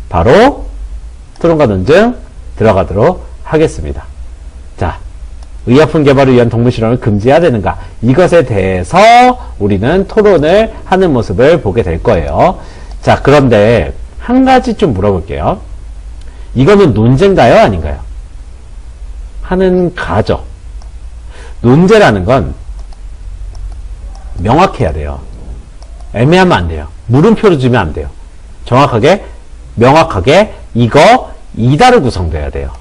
바로 토론과 논증 들어가도록 하겠습니다. 자, 의약품 개발을 위한 동물 실험을 금지해야 되는가? 이것에 대해서 우리는 토론을 하는 모습을 보게 될 거예요. 자, 그런데 한 가지 좀 물어볼게요. 이거는 논제인가요? 아닌가요? 하는 가죠. 논제라는 건 명확해야 돼요. 애매하면 안 돼요. 물음표를 주면 안 돼요. 정확하게, 명확하게 이거 이다로 구성돼야 돼요.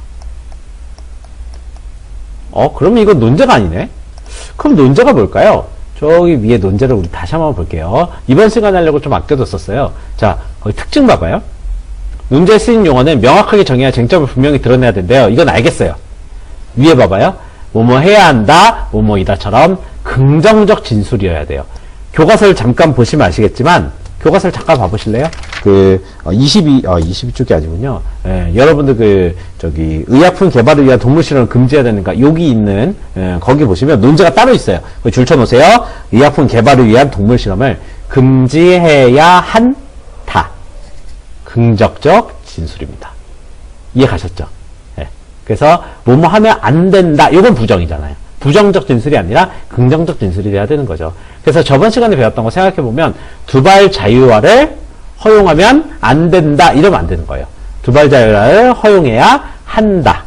그러면 이건 논제가 아니네? 그럼 논제가 뭘까요? 저기 위에 논제를 우리 다시 한번 볼게요. 이번 시간 하려고 좀 아껴뒀었어요. 자, 거기 특징 봐봐요. 논제에 쓰인 용어는 명확하게 정해야 쟁점을 분명히 드러내야 된대요. 이건 알겠어요. 위에 봐봐요. 뭐뭐 해야 한다, 뭐뭐이다처럼 긍정적 진술이어야 돼요. 교과서를 잠깐 보시면 아시겠지만, 교과서를 잠깐 봐보실래요? 22쪽이 아니군요. 예, 여러분들 의약품 개발을 위한 동물 실험을 금지해야 되는가? 여기 있는, 거기 보시면 논제가 따로 있어요. 거기 줄쳐놓으세요. 의약품 개발을 위한 동물 실험을 금지해야 한다. 긍정적 진술입니다. 이해 가셨죠? 예. 그래서, 뭐뭐 하면 안 된다. 이건 부정이잖아요. 부정적 진술이 아니라 긍정적 진술이 돼야 되는 거죠. 그래서 저번 시간에 배웠던 거 생각해보면 두발 자유화를 허용하면 안 된다 이러면 안 되는 거예요. 두발 자유화를 허용해야 한다.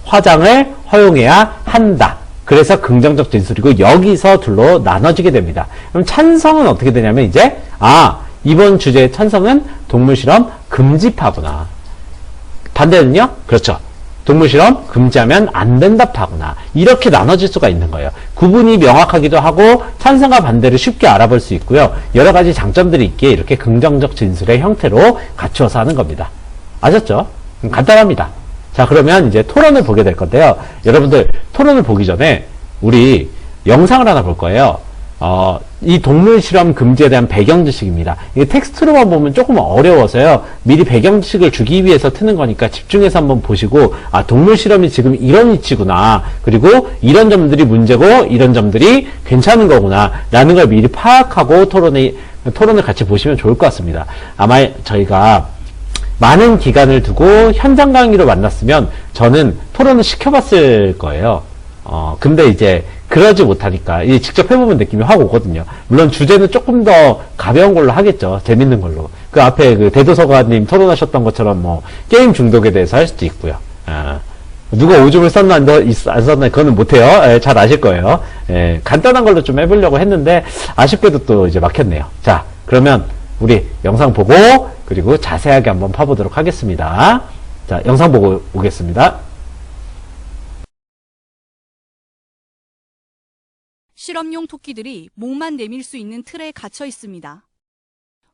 화장을 허용해야 한다. 그래서 긍정적 진술이고 여기서 둘로 나눠지게 됩니다. 그럼 찬성은 어떻게 되냐면 이제 이번 주제의 찬성은 동물실험 금지파구나. 반대는요? 그렇죠. 동물실험 금지하면 안 된다 파구나. 이렇게 나눠질 수가 있는 거예요. 구분이 명확하기도 하고 찬성과 반대를 쉽게 알아볼 수 있고요. 여러 가지 장점들이 있기에 이렇게 긍정적 진술의 형태로 갖추어서 하는 겁니다. 아셨죠? 간단합니다. 자, 그러면 이제 토론을 보게 될 건데요. 여러분들 토론을 보기 전에 우리 영상을 하나 볼 거예요. 이 동물 실험 금지에 대한 배경 지식입니다. 이게 텍스트로만 보면 조금 어려워서요. 미리 배경 지식을 주기 위해서 트는 거니까 집중해서 한번 보시고, 동물 실험이 지금 이런 위치구나. 그리고 이런 점들이 문제고, 이런 점들이 괜찮은 거구나. 라는 걸 미리 파악하고 토론을 같이 보시면 좋을 것 같습니다. 아마 저희가 많은 기간을 두고 현장 강의로 만났으면 저는 토론을 시켜봤을 거예요. 근데 이제 그러지 못하니까 이제 직접 해보면 느낌이 확 오거든요. 물론 주제는 조금 더 가벼운 걸로 하겠죠. 재밌는 걸로. 그 앞에 그 대도서관님 토론하셨던 것처럼 뭐 게임 중독에 대해서 할 수도 있고요. 누가 오줌을 쌌나 안 쌌나 그거는 못해요. 잘 아실 거예요. 간단한 걸로 좀 해보려고 했는데 아쉽게도 또 이제 막혔네요. 자, 그러면 우리 영상 보고 그리고 자세하게 한번 파보도록 하겠습니다. 자, 영상 보고 오겠습니다. 실험용 토끼들이 목만 내밀 수 있는 틀에 갇혀 있습니다.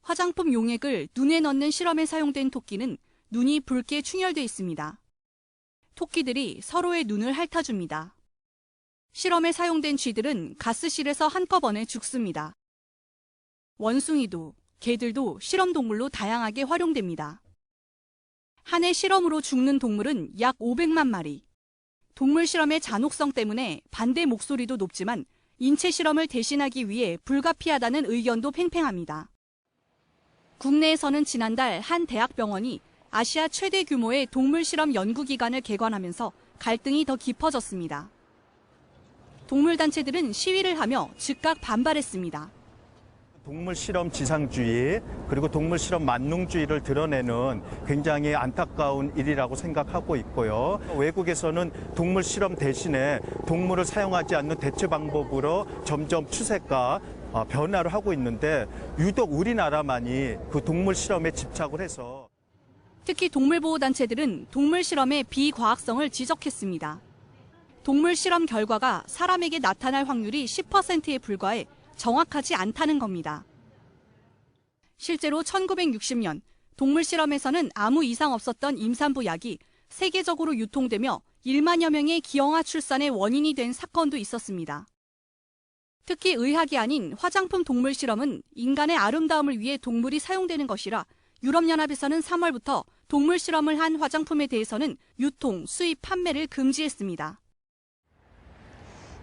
화장품 용액을 눈에 넣는 실험에 사용된 토끼는 눈이 붉게 충혈되어 있습니다. 토끼들이 서로의 눈을 핥아줍니다. 실험에 사용된 쥐들은 가스실에서 한꺼번에 죽습니다. 원숭이도, 개들도 실험 동물로 다양하게 활용됩니다. 한 해 실험으로 죽는 동물은 약 500만 마리. 동물 실험의 잔혹성 때문에 반대 목소리도 높지만 인체 실험을 대신하기 위해 불가피하다는 의견도 팽팽합니다. 국내에서는 지난달 한 대학병원이 아시아 최대 규모의 동물 실험 연구기관을 개관하면서 갈등이 더 깊어졌습니다. 동물단체들은 시위를 하며 즉각 반발했습니다. 동물 실험 지상주의 그리고 동물 실험 만능주의를 드러내는 굉장히 안타까운 일이라고 생각하고 있고요. 외국에서는 동물 실험 대신에 동물을 사용하지 않는 대체 방법으로 점점 추세가 변화를 하고 있는데 유독 우리나라만이 그 동물 실험에 집착을 해서 특히 동물보호단체들은 동물 실험의 비과학성을 지적했습니다. 동물 실험 결과가 사람에게 나타날 확률이 10%에 불과해 정확하지 않다는 겁니다. 실제로 1960년 동물 실험에서는 아무 이상 없었던 임산부 약이 세계적으로 유통되며 1만여 명의 기형아 출산의 원인이 된 사건도 있었습니다. 특히 의학이 아닌 화장품 동물 실험은 인간의 아름다움을 위해 동물이 사용되는 것이라 유럽연합에서는 3월부터 동물 실험을 한 화장품에 대해서는 유통, 수입, 판매를 금지했습니다.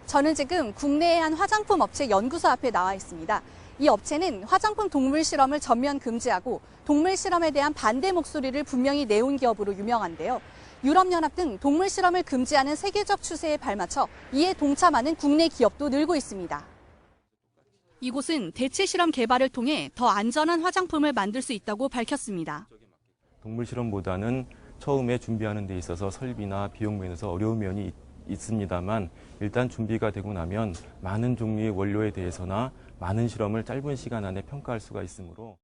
저는 지금 국내의 한 화장품 업체 연구소 앞에 나와 있습니다. 이 업체는 화장품 동물 실험을 전면 금지하고 동물 실험에 대한 반대 목소리를 분명히 내온 기업으로 유명한데요. 유럽연합 등 동물 실험을 금지하는 세계적 추세에 발맞춰 이에 동참하는 국내 기업도 늘고 있습니다. 이곳은 대체 실험 개발을 통해 더 안전한 화장품을 만들 수 있다고 밝혔습니다. 동물 실험보다는 처음에 준비하는 데 있어서 설비나 비용 면에서 어려운 면이 있습니다만 일단 준비가 되고 나면 많은 종류의 원료에 대해서나 많은 실험을 짧은 시간 안에 평가할 수가 있으므로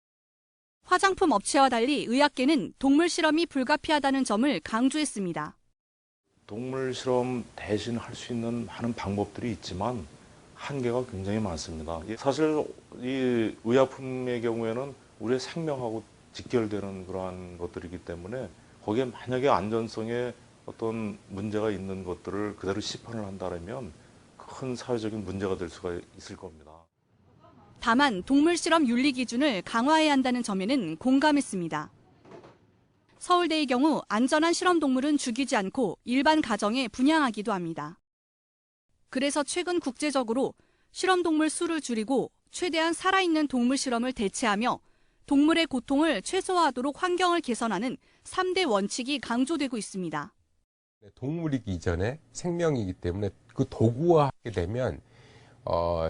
화장품 업체와 달리 의학계는 동물 실험이 불가피하다는 점을 강조했습니다. 동물 실험 대신 할 수 있는 많은 방법들이 있지만 한계가 굉장히 많습니다. 사실 이 의약품의 경우에는 우리의 생명하고 직결되는 그러한 것들이기 때문에 거기에 만약에 안전성에 어떤 문제가 있는 것들을 그대로 시판을 한다면 큰 사회적인 문제가 될 수가 있을 겁니다. 다만 동물 실험 윤리 기준을 강화해야 한다는 점에는 공감했습니다. 서울대의 경우 안전한 실험 동물은 죽이지 않고 일반 가정에 분양하기도 합니다. 그래서 최근 국제적으로 실험 동물 수를 줄이고 최대한 살아있는 동물 실험을 대체하며 동물의 고통을 최소화하도록 환경을 개선하는 3대 원칙이 강조되고 있습니다. 동물이기 이전에 생명이기 때문에 그 도구화하게 되면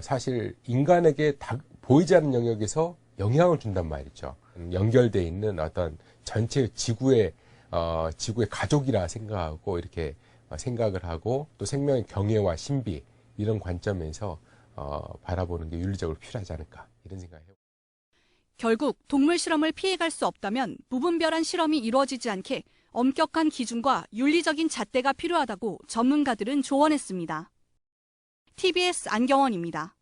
사실 인간에게 보이지 않는 영역에서 영향을 준단 말이죠. 연결되어 있는 어떤 전체 지구의 가족이라 생각하고 이렇게 생각을 하고 또 생명의 경애와 신비 이런 관점에서 바라보는 게 윤리적으로 필요하지 않을까 이런 생각을 해요. 결국 동물 실험을 피해갈 수 없다면 무분별한 실험이 이루어지지 않게 엄격한 기준과 윤리적인 잣대가 필요하다고 전문가들은 조언했습니다. TBS 안경원입니다.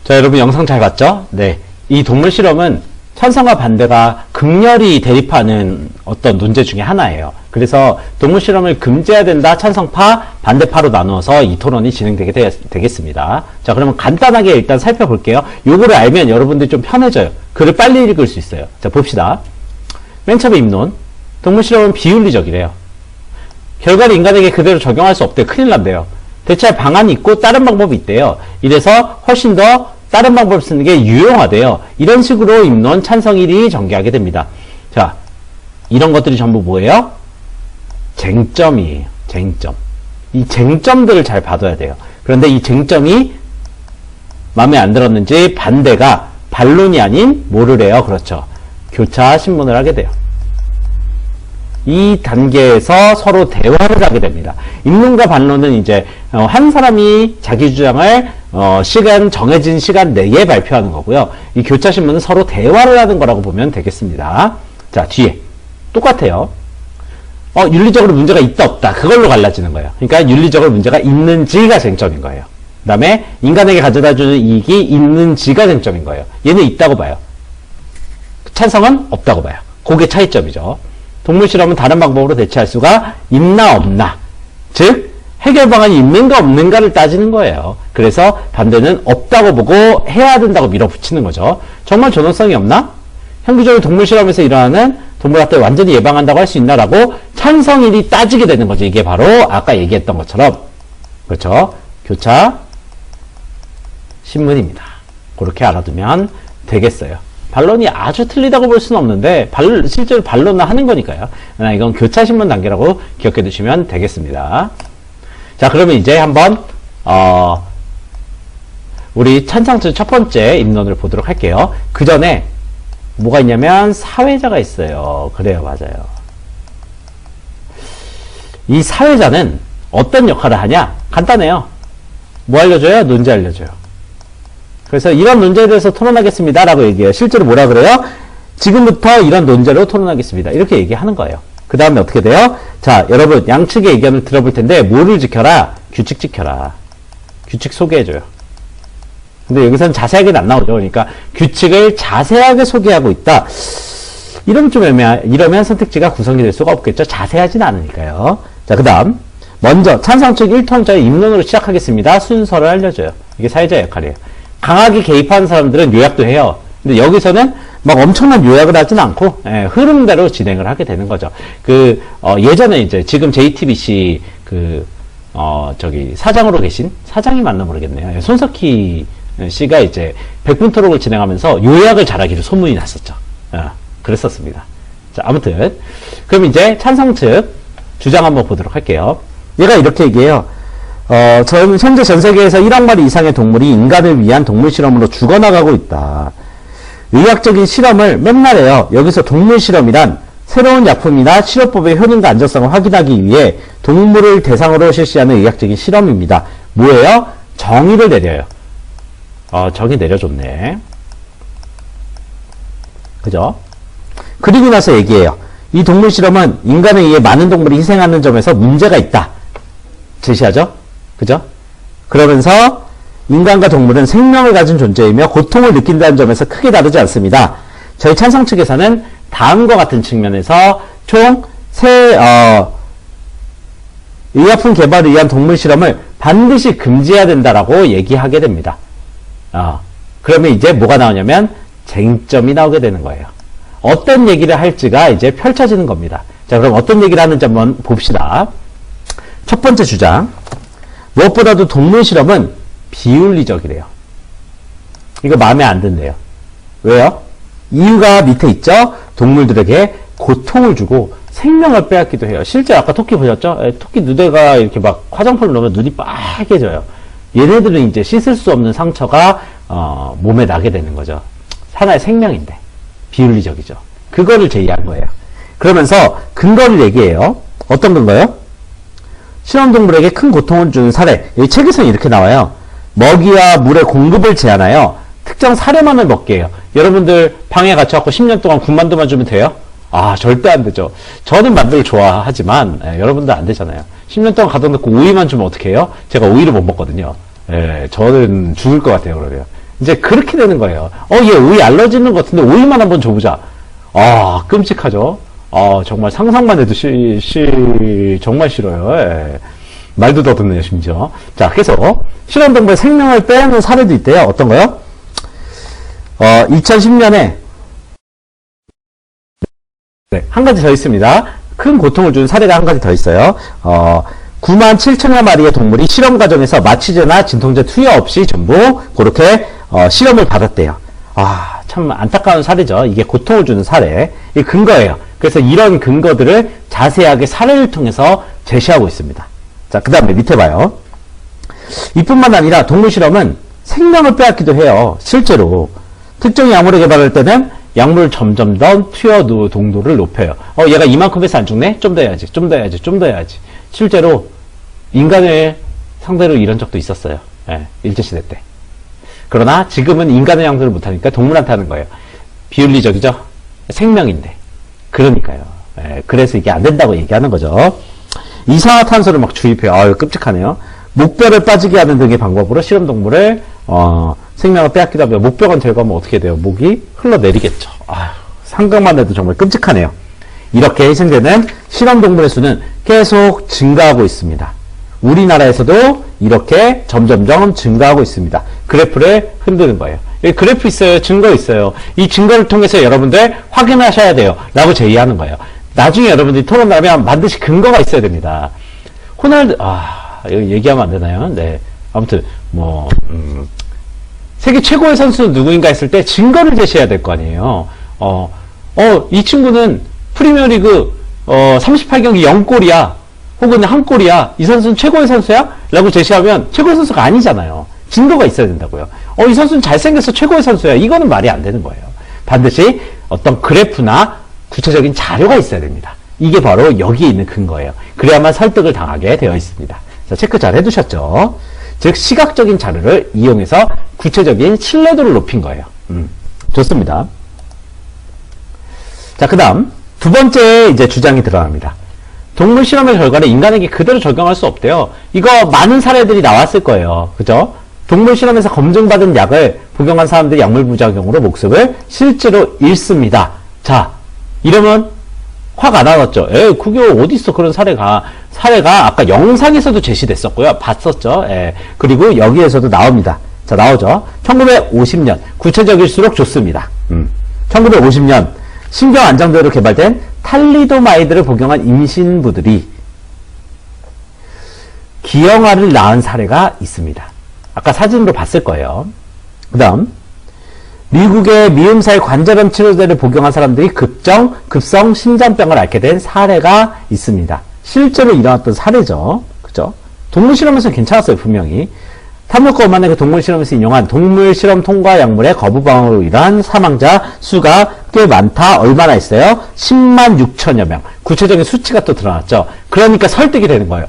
자, 여러분 영상 잘 봤죠? 네. 이 동물 실험은 찬성과 반대가 극렬히 대립하는 어떤 논제 중에 하나예요. 그래서 동물 실험을 금지해야 된다 찬성파, 반대파로 나누어서 이 토론이 진행되게 되겠습니다. 자, 그러면 간단하게 일단 살펴볼게요. 요거를 알면 여러분들이 좀 편해져요. 글을 빨리 읽을 수 있어요. 자, 봅시다. 맨 처음에 입론. 동물 실험은 비윤리적이래요. 결과를 인간에게 그대로 적용할 수 없대요. 큰일 난대요. 대체할 방안이 있고 다른 방법이 있대요. 이래서 훨씬 더 다른 방법을 쓰는 게 유용하대요. 이런 식으로 입론 찬성 1위 전개하게 됩니다. 자, 이런 것들이 전부 뭐예요? 쟁점이에요. 쟁점. 이 쟁점들을 잘 봐둬야 돼요. 그런데 이 쟁점이 마음에 안 들었는지 반대가 반론이 아닌 뭐를 해요? 그렇죠. 교차 신문을 하게 돼요. 이 단계에서 서로 대화를 하게 됩니다. 입론과 반론은 이제 한 사람이 자기 주장을 정해진 시간 내에 발표하는 거고요. 이 교차 신문은 서로 대화를 하는 거라고 보면 되겠습니다. 자, 뒤에 똑같아요. 윤리적으로 문제가 있다 없다 그걸로 갈라지는 거예요. 그러니까 윤리적으로 문제가 있는지가 쟁점인 거예요. 그 다음에 인간에게 가져다주는 이익이 있는지가 쟁점인 거예요. 얘는 있다고 봐요. 찬성은 없다고 봐요. 그게 차이점이죠. 동물 실험은 다른 방법으로 대체할 수가 있나 없나, 즉 해결 방안이 있는가 없는가를 따지는 거예요. 그래서 반대는 없다고 보고 해야 된다고 밀어붙이는 거죠. 정말 전원성이 없나? 현기적으로 동물 실험에서 일어나는 동물학대를 완전히 예방한다고 할 수 있나라고 찬성일이 따지게 되는 거죠. 이게 바로 아까 얘기했던 것처럼, 그렇죠? 교차 신문입니다. 그렇게 알아두면 되겠어요. 반론이 아주 틀리다고 볼 수는 없는데 실제로 반론을 하는 거니까요. 이건 교차 신문 단계라고 기억해 두시면 되겠습니다. 자, 그러면 이제 한번 우리 찬성층 첫 번째 입론을 보도록 할게요. 그 전에 뭐가 있냐면 사회자가 있어요. 그래요, 맞아요. 이 사회자는 어떤 역할을 하냐? 간단해요. 뭐 알려줘요? 논제 알려줘요. 그래서 이런 논제에 대해서 토론하겠습니다 라고 얘기해요. 실제로 뭐라 그래요? 지금부터 이런 논제로 토론하겠습니다. 이렇게 얘기하는 거예요. 그 다음에 어떻게 돼요? 자, 여러분 양측의 의견을 들어볼 텐데 뭐를 지켜라? 규칙 지켜라. 규칙 소개해줘요. 근데 여기서는 자세하게는 안 나오죠. 그러니까 규칙을 자세하게 소개하고 있다. 이러면 좀 이러면 선택지가 구성이 될 수가 없겠죠. 자세하진 않으니까요. 자, 그 다음 먼저 찬성 측 1토론자의 입론으로 시작하겠습니다. 순서를 알려줘요. 이게 사회자 역할이에요. 강하게 개입하는 사람들은 요약도 해요. 근데 여기서는 막 엄청난 요약을 하진 않고 흐름대로 진행을 하게 되는 거죠. 예전에 이제 지금 JTBC 사장으로 계신, 사장이 맞나 모르겠네요. 손석희 씨가 이제 백분 토론을 진행하면서 요약을 잘하기로 소문이 났었죠. 그랬었습니다. 자, 아무튼. 그럼 이제 찬성 측 주장 한번 보도록 할게요. 얘가 이렇게 얘기해요. 저는 현재 전 세계에서 1억 마리 이상의 동물이 인간을 위한 동물 실험으로 죽어나가고 있다. 의학적인 실험을 맨날 해요. 여기서 동물 실험이란 새로운 약품이나 치료법의 효능과 안전성을 확인하기 위해 동물을 대상으로 실시하는 의학적인 실험입니다. 뭐예요? 정의를 내려요. 정의 내려줬네. 그죠? 그리고 나서 얘기해요. 이 동물 실험은 인간에 의해 많은 동물이 희생하는 점에서 문제가 있다. 제시하죠? 그죠? 그러면서 인간과 동물은 생명을 가진 존재이며 고통을 느낀다는 점에서 크게 다르지 않습니다. 저희 찬성 측에서는 다음과 같은 측면에서 총 의약품 개발을 위한 동물 실험을 반드시 금지해야 된다라고 얘기하게 됩니다. 그러면 이제 뭐가 나오냐면 쟁점이 나오게 되는 거예요. 어떤 얘기를 할지가 이제 펼쳐지는 겁니다. 자, 그럼 어떤 얘기를 하는지 한번 봅시다. 첫 번째 주장. 무엇보다도 동물 실험은 비윤리적이래요. 이거 마음에 안 든대요. 왜요? 이유가 밑에 있죠? 동물들에게 고통을 주고 생명을 빼앗기도 해요. 실제 아까 토끼 보셨죠? 토끼 눈에가 이렇게 막 화장품을 넣으면 눈이 빨개져요. 얘네들은 이제 씻을 수 없는 상처가 몸에 나게 되는 거죠. 하나의 생명인데 비윤리적이죠. 그거를 제의한 거예요. 그러면서 근거를 얘기해요. 어떤 근거요? 실험동물에게 큰 고통을 주는 사례. 여기 책에서는 이렇게 나와요. 먹이와 물의 공급을 제한하여 특정 사료만을 먹게 해요. 여러분들 방에 갇혀갖고 10년 동안 군만두만 주면 돼요? 절대 안 되죠. 저는 만두를 좋아하지만 여러분들 안 되잖아요. 10년 동안 가둬놓고 오이만 주면 어떻게 해요? 제가 오이를 못 먹거든요. 저는 죽을 것 같아요. 그러면 이제 그렇게 되는 거예요. 얘 오이 알러지 있는 것 같은데 오이만 한번 줘보자. 끔찍하죠. 정말 상상만 해도 정말 싫어요. 말도 더듬네요, 심지어. 자, 그래서 실험동물의 생명을 빼앗는 사례도 있대요. 어떤 거요? 2010년에 한 가지 더 있습니다. 큰 고통을 준 사례가 한 가지 더 있어요. 9만 7천여 마리의 동물이 실험 과정에서 마취제나 진통제 투여 없이 전부 그렇게 실험을 받았대요. 참 안타까운 사례죠. 이게 고통을 주는 사례. 이 근거예요. 그래서 이런 근거들을 자세하게 사례를 통해서 제시하고 있습니다. 자, 그 다음에 밑에 봐요. 이뿐만 아니라 동물 실험은 생명을 빼앗기도 해요. 실제로 특정 약물을 개발할 때는 약물을 점점 더 투여 농도를 높여요. 얘가 이만큼 해서 안 죽네? 좀 더 해야지, 좀 더 해야지, 좀 더 해야지. 실제로 인간을 상대로 이런 적도 있었어요. 일제시대 때. 그러나 지금은 인간의 양도를 못하니까 동물한테 하는 거예요. 비윤리적이죠? 생명인데. 그러니까요. 그래서 이게 안 된다고 얘기하는 거죠. 이산화탄소를 막 주입해요. 끔찍하네요. 목뼈를 빠지게 하는 등의 방법으로 실험동물을 생명을 빼앗기다 보면 목뼈가 제거하면 어떻게 돼요? 목이 흘러내리겠죠. 생각만 해도 정말 끔찍하네요. 이렇게 희생되는 실험동물의 수는 계속 증가하고 있습니다. 우리나라에서도 이렇게 점점점 증가하고 있습니다. 그래프를 흔드는 거예요. 여기 그래프 있어요. 증거 있어요. 이 증거를 통해서 여러분들 확인하셔야 돼요. 라고 제의하는 거예요. 나중에 여러분들이 토론하면 반드시 근거가 있어야 됩니다. 호날두, 여기 얘기하면 안 되나요? 네. 아무튼, 세계 최고의 선수는 누구인가 했을 때 증거를 제시해야 될 거 아니에요. 이 친구는 프리미어리그, 38경기 0골이야. 혹은 1골이야. 이 선수는 최고의 선수야? 라고 제시하면 최고의 선수가 아니잖아요. 증거가 있어야 된다고요. 이 선수는 잘생겨서 최고의 선수야. 이거는 말이 안 되는 거예요. 반드시 어떤 그래프나 구체적인 자료가 있어야 됩니다. 이게 바로 여기에 있는 근거예요. 그래야만 설득을 당하게 되어 있습니다. 자, 체크 잘 해두셨죠? 즉, 시각적인 자료를 이용해서 구체적인 신뢰도를 높인 거예요. 좋습니다. 자, 그 다음, 두 번째 이제 주장이 들어갑니다. 동물 실험의 결과를 인간에게 그대로 적용할 수 없대요. 이거 많은 사례들이 나왔을 거예요. 그죠? 동물 실험에서 검증받은 약을 복용한 사람들이 약물 부작용으로 목숨을 실제로 잃습니다. 자, 이러면 확 안 와봤죠? 그게 어딨어, 그런 사례가. 사례가 아까 영상에서도 제시됐었고요. 봤었죠? 그리고 여기에서도 나옵니다. 자, 나오죠? 1950년. 구체적일수록 좋습니다. 1950년. 신경 안정제로 개발된 탈리도마이드를 복용한 임신부들이 기형아를 낳은 사례가 있습니다. 아까 사진으로 봤을 거예요. 그 다음, 미국의 미음살 관절염 치료제를 복용한 사람들이 급성 심장병을 앓게 된 사례가 있습니다. 실제로 일어났던 사례죠. 그죠? 동물 실험에서 괜찮았어요, 분명히. 탐욕과 오만의 그 동물 실험에서 인용한 동물 실험 통과 약물의 거부 방어로 인한 사망자 수가 꽤 많다. 얼마나 있어요? 10만 6천여 명. 구체적인 수치가 또 드러났죠. 그러니까 설득이 되는 거예요.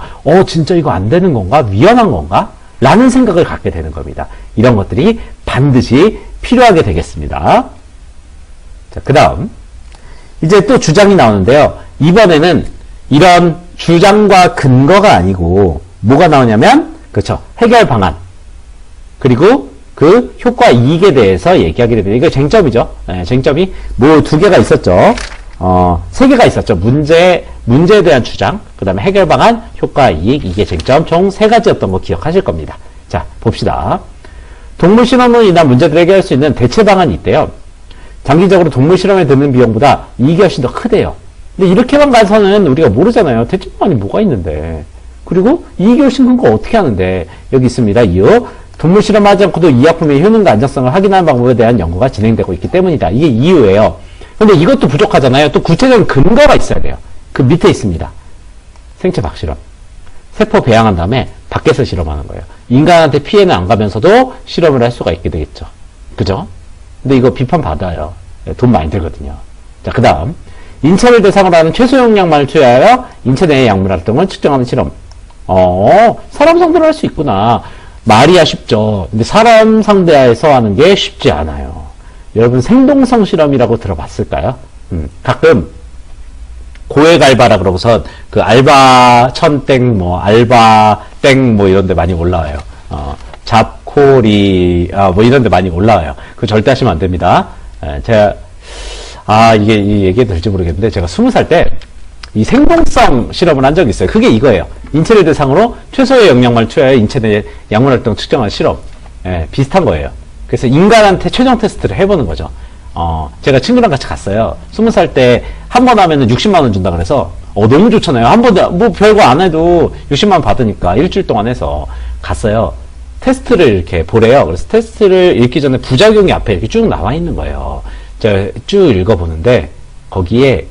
진짜 이거 안 되는 건가? 위험한 건가? 라는 생각을 갖게 되는 겁니다. 이런 것들이 반드시 필요하게 되겠습니다. 자, 그 다음. 이제 또 주장이 나오는데요. 이번에는 이런 주장과 근거가 아니고 뭐가 나오냐면, 그렇죠. 해결 방안. 그리고 그 효과 이익에 대해서 얘기하게 됩니다. 이거 쟁점이죠. 네, 쟁점이 뭐 두 개가 있었죠. 세 개가 있었죠. 문제에 대한 주장, 그 다음에 해결 방안, 효과 이익, 이게 쟁점 총 세 가지였던 거 기억하실 겁니다. 자, 봅시다. 동물 실험으로 인한 문제들을 해결할 수 있는 대체 방안이 있대요. 장기적으로 동물 실험에 드는 비용보다 이익이 훨씬 더 크대요. 근데 이렇게만 가서는 우리가 모르잖아요. 대체 방안이 뭐가 있는데. 그리고 이익이 훨씬 큰 거 어떻게 하는데. 여기 있습니다. 이유. 동물 실험하지 않고도 이 약품의 효능과 안정성을 확인하는 방법에 대한 연구가 진행되고 있기 때문이다. 이게 이유예요. 근데 이것도 부족하잖아요. 또 구체적인 근거가 있어야 돼요. 그 밑에 있습니다. 생체 박실험. 세포 배양한 다음에 밖에서 실험하는 거예요. 인간한테 피해는 안 가면서도 실험을 할 수가 있게 되겠죠. 그죠? 근데 이거 비판 받아요. 돈 많이 들거든요. 자, 그 다음. 인체를 대상으로 하는 최소 용량만을 투여하여 인체 내의 약물 활동을 측정하는 실험. 사람 상대로 할 수 있구나. 말이야 쉽죠. 근데 사람 상대에서 하는 게 쉽지 않아요. 여러분 생동성 실험이라고 들어봤을까요? 가끔 고액 알바라 그러고서 그 알바 천땡 뭐 알바 땡 뭐 이런 데 많이 올라와요. 잡코리 뭐 이런 데 많이 올라와요. 그거 절대 하시면 안 됩니다. 제가 이게 이 얘기 될지 모르겠는데 제가 20살 때 이 생동성 실험을 한 적이 있어요. 그게 이거예요. 인체를 대상으로 최소의 영양만을 투여하여 인체 내 약물 활동 측정한 실험. 비슷한 거예요. 그래서 인간한테 최종 테스트를 해보는 거죠. 제가 친구랑 같이 갔어요. 20살 때 한 번 하면은 60만 원 준다 그래서 너무 좋잖아요. 한 번 뭐 별거 안 해도 60만 원 받으니까 일주일 동안 해서 갔어요. 테스트를 이렇게 보래요. 그래서 테스트를 읽기 전에 부작용이 앞에 이렇게 쭉 나와 있는 거예요. 제가 쭉 읽어보는데 거기에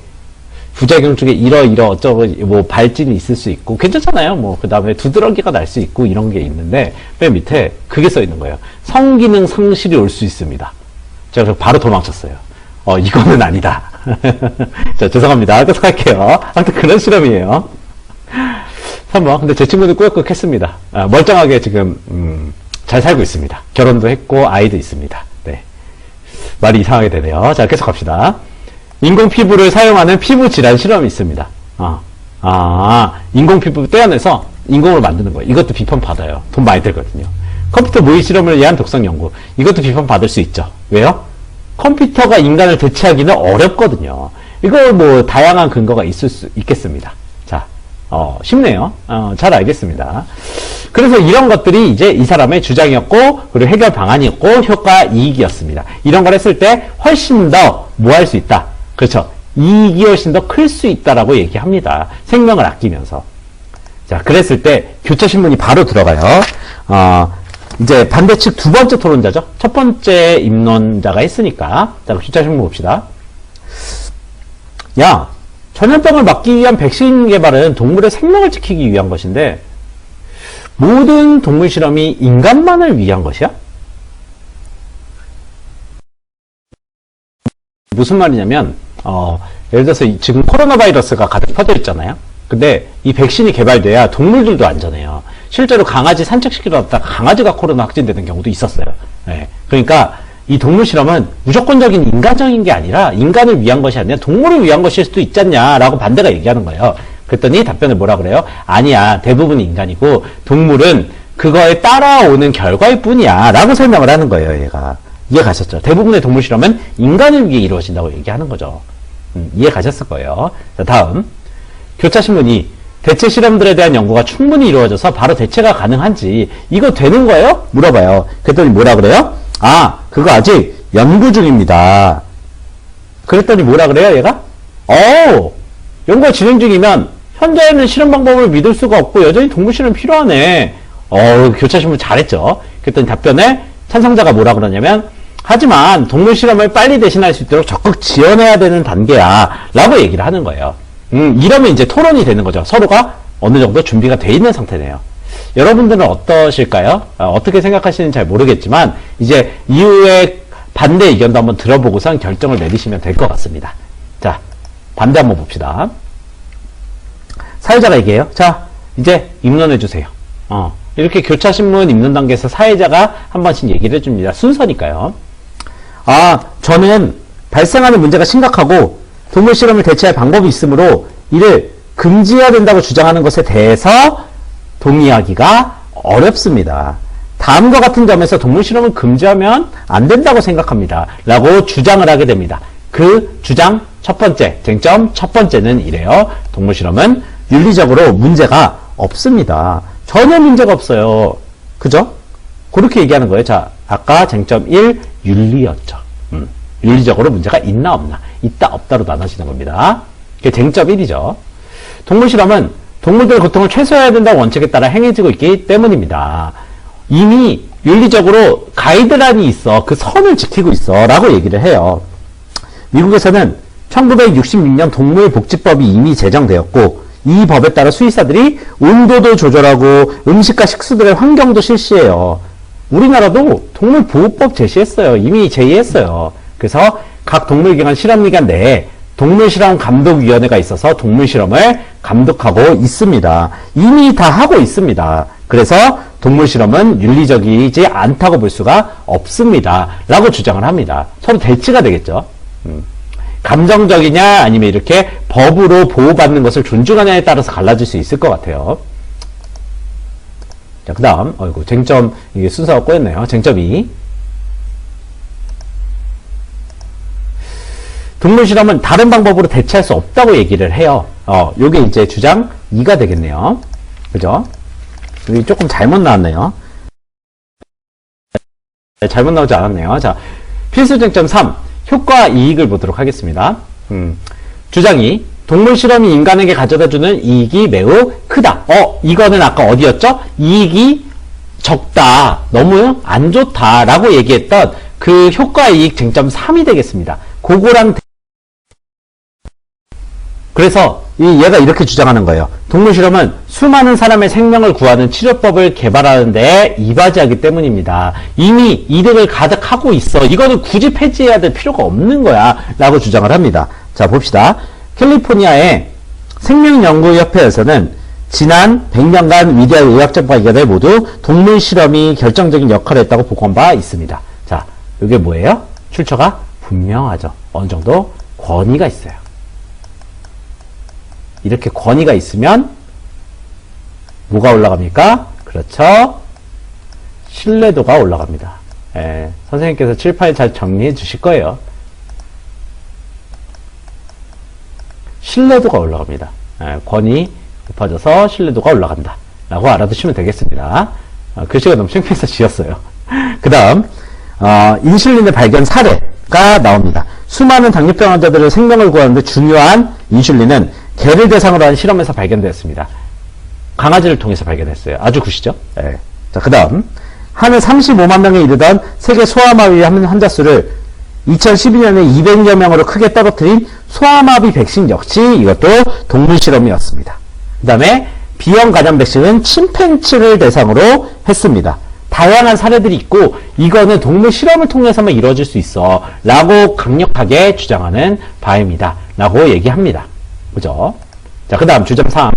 부작용 중에 이러 어쩌고 뭐 발진이 있을 수 있고 괜찮잖아요. 뭐 그 다음에 두드러기가 날 수 있고 이런 게 있는데 맨 밑에 그게 써 있는 거예요. 성기능 상실이 올 수 있습니다. 제가 바로 도망쳤어요. 이거는 아니다. 자, 죄송합니다. 계속 할게요. 아무튼 그런 실험이에요. 3번. 근데 제 친구는 꾸역꾸역 했습니다. 멀쩡하게 지금 잘 살고 있습니다. 결혼도 했고 아이도 있습니다. 네. 말이 이상하게 되네요. 자, 계속 갑시다. 인공 피부를 사용하는 피부 질환 실험이 있습니다. 인공 피부 떼어내서 인공으로 만드는 거예요. 이것도 비판 받아요. 돈 많이 들거든요. 컴퓨터 모의 실험을 위한 독성 연구. 이것도 비판 받을 수 있죠. 왜요? 컴퓨터가 인간을 대체하기는 어렵거든요. 이거 뭐 다양한 근거가 있을 수 있겠습니다. 자, 쉽네요. 잘 알겠습니다. 그래서 이런 것들이 이제 이 사람의 주장이었고, 그리고 해결 방안이었고, 효과 이익이었습니다. 이런 걸 했을 때 훨씬 더 뭐 할 수 있다. 그렇죠. 이익이 훨씬 더 클 수 있다라고 얘기합니다. 생명을 아끼면서. 자, 그랬을 때 교차신문이 바로 들어가요. 이제 반대측 두 번째 토론자죠. 첫 번째 입론자가 했으니까. 자, 교차신문 봅시다. 야, 전염병을 막기 위한 백신 개발은 동물의 생명을 지키기 위한 것인데 모든 동물 실험이 인간만을 위한 것이야? 무슨 말이냐면 예를 들어서 지금 코로나 바이러스가 가득 퍼져 있잖아요. 근데 이 백신이 개발돼야 동물들도 안전해요. 실제로 강아지 산책시키러 갔다가 강아지가 코로나 확진되는 경우도 있었어요. 네. 그러니까 이 동물 실험은 무조건적인 인간적인 게 아니라 인간을 위한 것이 아니라 동물을 위한 것일 수도 있지 않냐라고 반대가 얘기하는 거예요. 그랬더니 답변을 뭐라 그래요? 아니야, 대부분 인간이고 동물은 그거에 따라오는 결과일 뿐이야 라고 설명을 하는 거예요. 얘가 이해 가셨죠? 대부분의 동물 실험은 인간을 위해 이루어진다고 얘기하는 거죠. 이해 가셨을 거예요. 자, 다음 교차신문이 대체 실험들에 대한 연구가 충분히 이루어져서 바로 대체가 가능한지 이거 되는 거예요? 물어봐요. 그랬더니 뭐라 그래요? 그거 아직 연구 중입니다. 그랬더니 뭐라 그래요, 얘가? 연구가 진행 중이면 현재는 실험 방법을 믿을 수가 없고 여전히 동물 실험 필요하네. 교차신문 잘했죠. 그랬더니 답변에 찬성자가 뭐라 그러냐면, 하지만 동물 실험을 빨리 대신할 수 있도록 적극 지원해야 되는 단계야 라고 얘기를 하는 거예요. 이러면 이제 토론이 되는 거죠. 서로가 어느 정도 준비가 돼 있는 상태네요. 여러분들은 어떠실까요? 어떻게 생각하시는지 잘 모르겠지만 이제 이후에 반대 의견도 한번 들어보고선 결정을 내리시면 될 것 같습니다. 자, 반대 한번 봅시다. 사회자가 얘기해요. 자, 이제 입론해 주세요. 이렇게 교차신문 입는 단계에서 사회자가 한 번씩 얘기를 해줍니다. 순서니까요. 저는 발생하는 문제가 심각하고 동물 실험을 대체할 방법이 있으므로 이를 금지해야 된다고 주장하는 것에 대해서 동의하기가 어렵습니다. 다음과 같은 점에서 동물 실험을 금지하면 안 된다고 생각합니다. 라고 주장을 하게 됩니다. 그 주장 첫 번째, 쟁점 첫 번째는 이래요. 동물 실험은 윤리적으로 문제가 없습니다. 전혀 문제가 없어요. 그죠? 그렇게 얘기하는 거예요. 자, 아까 쟁점 1, 윤리였죠. 윤리적으로 문제가 있나 없나. 있다 없다로 나눠지는 겁니다. 그게 쟁점 1이죠. 동물 실험은 동물들의 고통을 최소화해야 된다는 원칙에 따라 행해지고 있기 때문입니다. 이미 윤리적으로 가이드라인이 있어. 그 선을 지키고 있어. 라고 얘기를 해요. 미국에서는 1966년 동물복지법이 이미 제정되었고 이 법에 따라 수의사들이 온도도 조절하고 음식과 식수들의 환경도 실시해요. 우리나라도 동물보호법 제시했어요. 이미 제의했어요. 그래서 각 동물기관 실험기관 내에 동물실험감독위원회가 있어서 동물실험을 감독하고 있습니다. 이미 다 하고 있습니다. 그래서 동물실험은 윤리적이지 않다고 볼 수가 없습니다. 라고 주장을 합니다. 서로 대치가 되겠죠. 감정적이냐 아니면 이렇게 법으로 보호받는 것을 존중하냐에 따라서 갈라질 수 있을 것 같아요. 자, 그 다음 쟁점, 이게 순서가 꼬였네요. 쟁점 2. 동물 실험은 다른 방법으로 대체할 수 없다고 얘기를 해요. 요게 이제 주장 2가 되겠네요. 그죠? 여기 조금 잘못 나왔네요. 잘못 나오지 않았네요. 자, 필수 쟁점 3. 효과 이익을 보도록 하겠습니다. 주장 2. 동물 실험이 인간에게 가져다주는 이익이 매우 크다. 이거는 아까 어디였죠? 이익이 적다. 너무 안 좋다. 라고 얘기했던 그 효과 이익 쟁점 3이 되겠습니다. 그거랑 그래서 얘가 이렇게 주장하는 거예요. 동물 실험은 수많은 사람의 생명을 구하는 치료법을 개발하는 데 이바지하기 때문입니다. 이미 이득을 가득하고 있어. 이거는 굳이 폐지해야 될 필요가 없는 거야. 라고 주장을 합니다. 자, 봅시다. 캘리포니아의 생명연구협회에서는 지난 100년간 위대한 의학적 발견에 모두 동물 실험이 결정적인 역할을 했다고 보고한 바 있습니다. 자, 이게 뭐예요? 출처가 분명하죠. 어느 정도 권위가 있어요. 이렇게 권위가 있으면 뭐가 올라갑니까? 그렇죠. 신뢰도가 올라갑니다. 선생님께서 칠판에 잘 정리해 주실 거예요. 신뢰도가 올라갑니다. 권위 높아져서 신뢰도가 올라간다. 라고 알아두시면 되겠습니다. 글씨가 너무 창피해서 지었어요. 그 다음 인슐린의 발견 사례가 나옵니다. 수많은 당뇨병 환자들의 생명을 구하는데 중요한 인슐린은 개를 대상으로 한 실험에서 발견되었습니다. 강아지를 통해서 발견했어요. 아주 굿이죠? 네. 자, 그 다음 한 해 35만 명에 이르던 세계 소아마비 환자 수를 2012년에 200여 명으로 크게 떨어뜨린 소아마비 백신 역시 이것도 동물 실험이었습니다. 그 다음에 비형 간염 백신은 침팬치를 대상으로 했습니다. 다양한 사례들이 있고 이거는 동물 실험을 통해서만 이루어질 수 있어 라고 강력하게 주장하는 바입니다. 라고 얘기합니다. 그죠? 자, 그 다음 주점 3.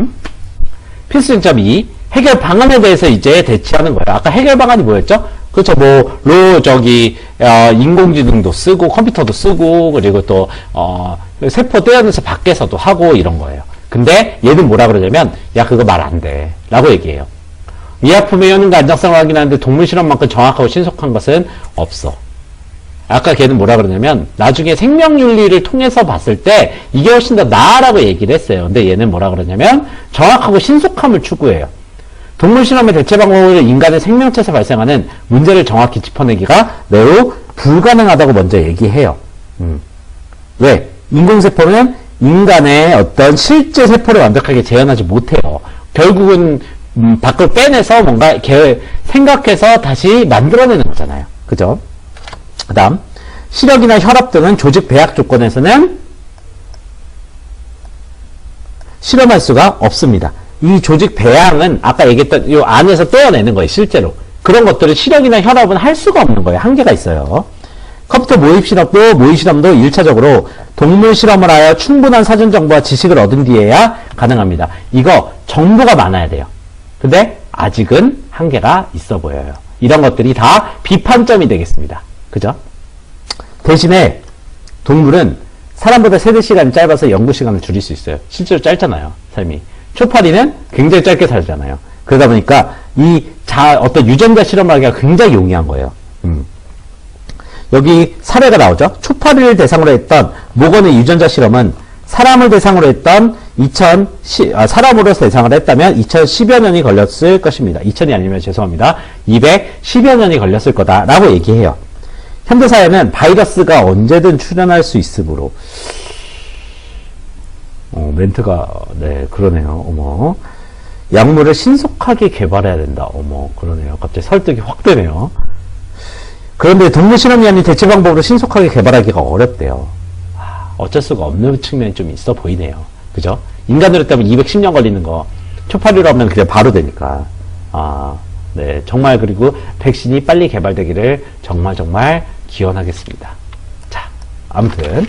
필수 쟁점 2. 해결 방안에 대해서 이제 대치하는 거예요. 아까 해결 방안이 뭐였죠? 그렇죠. 인공지능도 쓰고, 컴퓨터도 쓰고, 그리고 또, 세포 떼어내서 밖에서도 하고, 이런 거예요. 근데 얘는 뭐라 그러냐면, 야, 그거 말 안 돼. 라고 얘기해요. 이 아픔의 효능과 안정성을 확인하는데 동물 실험만큼 정확하고 신속한 것은 없어. 아까 걔는 뭐라 그러냐면 나중에 생명윤리를 통해서 봤을 때 이게 훨씬 더 나아라고 얘기를 했어요. 근데 얘는 뭐라 그러냐면 정확하고 신속함을 추구해요. 동물 실험의 대체 방법으로 인간의 생명체에서 발생하는 문제를 정확히 짚어내기가 매우 불가능하다고 먼저 얘기해요. 왜? 인공세포는 인간의 어떤 실제 세포를 완벽하게 재현하지 못해요. 결국은 밖을 빼내서 뭔가 생각해서 다시 만들어내는 거잖아요. 그죠? 그 다음 시력이나 혈압 등은 조직 배약 조건에서는 실험할 수가 없습니다. 이 조직 배양은 아까 얘기했던 이 안에서 떼어내는 거예요. 실제로. 그런 것들을 시력이나 혈압은 할 수가 없는 거예요. 한계가 있어요. 컴퓨터 모의 실험도 1차적으로 동물 실험을 하여 충분한 사전 정보와 지식을 얻은 뒤에야 가능합니다. 이거 정보가 많아야 돼요. 근데 아직은 한계가 있어 보여요. 이런 것들이 다 비판점이 되겠습니다. 그죠? 대신에 동물은 사람보다 세대 시간이 짧아서 연구 시간을 줄일 수 있어요. 실제로 짧잖아요. 삶이. 초파리는 굉장히 짧게 살잖아요. 그러다 보니까 어떤 유전자 실험을 하기가 굉장히 용이한 거예요. 여기 사례가 나오죠. 초파리를 대상으로 했던 모건의 유전자 실험은 사람을 대상으로 했던 사람으로서 대상을 했다면 2010여 년이 걸렸을 것입니다. 2000이 아니면 죄송합니다. 210여 년이 걸렸을 거다라고 얘기해요. 현대사회는 바이러스가 언제든 출현할 수 있으므로 멘트가 네 그러네요. 어머 약물을 신속하게 개발해야 된다. 어머 그러네요. 갑자기 설득이 확 되네요. 그런데 동물 실험위원회 대체 방법으로 신속하게 개발하기가 어렵대요. 어쩔 수가 없는 측면이 좀 있어 보이네요. 그죠? 인간으로 따면 210년 걸리는 거 초파리로 하면 그냥 바로 되니까. 네 정말 그리고 백신이 빨리 개발되기를 정말 기원하겠습니다. 자 아무튼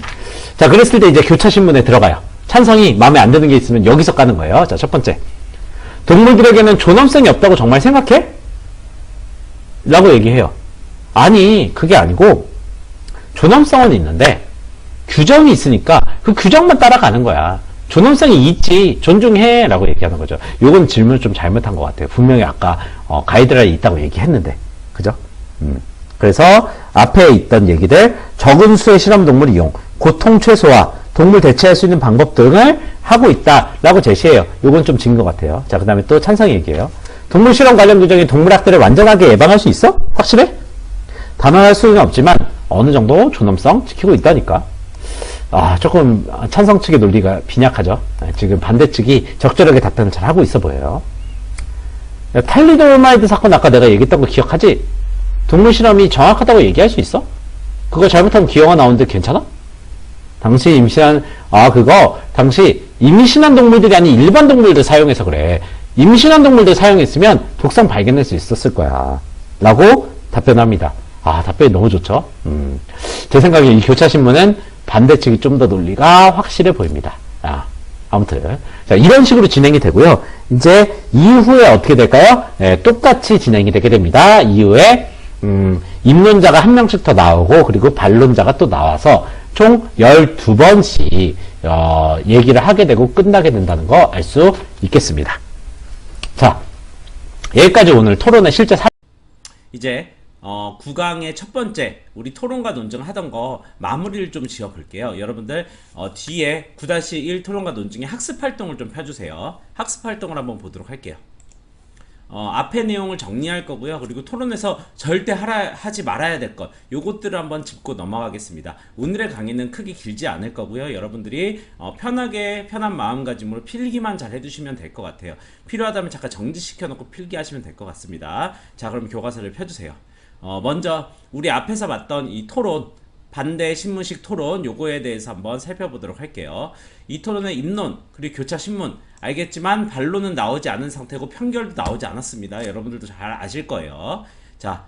자 그랬을 때 이제 교차신문에 들어가요. 찬성이 마음에 안 드는 게 있으면 여기서 까는 거예요. 자 첫 번째 동물들에게는 존엄성이 없다고 정말 생각해? 라고 얘기해요. 아니 그게 아니고 존엄성은 있는데 규정이 있으니까 그 규정만 따라가는 거야. 존엄성이 있지 존중해 라고 얘기하는 거죠. 요건 질문을 좀 잘못한 것 같아요. 분명히 아까 가이드라인이 있다고 얘기했는데 그죠? 그래서 앞에 있던 얘기들 적은 수의 실험동물 이용 고통 최소화 동물 대체할 수 있는 방법 등을 하고 있다라고 제시해요. 요건 좀 진 것 같아요. 자 그 다음에 또 찬성 얘기해요. 동물 실험 관련 규정이 동물학대를 완전하게 예방할 수 있어? 확실해? 단언할 수는 없지만 어느 정도 존엄성 지키고 있다니까. 조금 찬성 측의 논리가 빈약하죠. 지금 반대 측이 적절하게 답변을 잘 하고 있어 보여요. 탈리도마이드 사건 아까 내가 얘기했던 거 기억하지? 동물 실험이 정확하다고 얘기할 수 있어? 그거 잘못하면 기어가 나오는데 괜찮아? 당시 임신한 당시 임신한 동물들이 아닌 일반 동물들 사용해서 그래. 임신한 동물들 사용했으면 독성 발견할 수 있었을 거야. 라고 답변합니다. 답변이 너무 좋죠? 제 생각에 이 교차신문은 반대 측이 좀 더 논리가 확실해 보입니다. 아무튼. 자, 이런 식으로 진행이 되고요. 이제 이후에 어떻게 될까요? 똑같이 진행이 되게 됩니다. 이후에, 입론자가 한 명씩 더 나오고, 그리고 반론자가 또 나와서 총 12번씩, 얘기를 하게 되고 끝나게 된다는 거 알 수 있겠습니다. 자, 여기까지 오늘 토론의 실제 이제, 9강의 첫 번째 우리 토론과 논증 하던 거 마무리를 좀 지어 볼게요. 여러분들 뒤에 9-1 토론과 논증의 학습 활동을 좀 펴주세요. 학습 활동을 한번 보도록 할게요. 앞의 내용을 정리할 거고요. 그리고 토론에서 절대 하지 말아야 될 것 요것들을 한번 짚고 넘어가겠습니다. 오늘의 강의는 크게 길지 않을 거고요. 여러분들이 편한 마음가짐으로 필기만 잘 해두시면 될 것 같아요. 필요하다면 잠깐 정지시켜 놓고 필기하시면 될 것 같습니다. 자 그럼 교과서를 펴주세요. 먼저 우리 앞에서 봤던 이 토론 반대 신문식 토론 요거에 대해서 한번 살펴보도록 할게요. 이 토론의 입론 그리고 교차 신문 알겠지만 반론은 나오지 않은 상태고 편결도 나오지 않았습니다. 여러분들도 잘 아실 거예요. 자,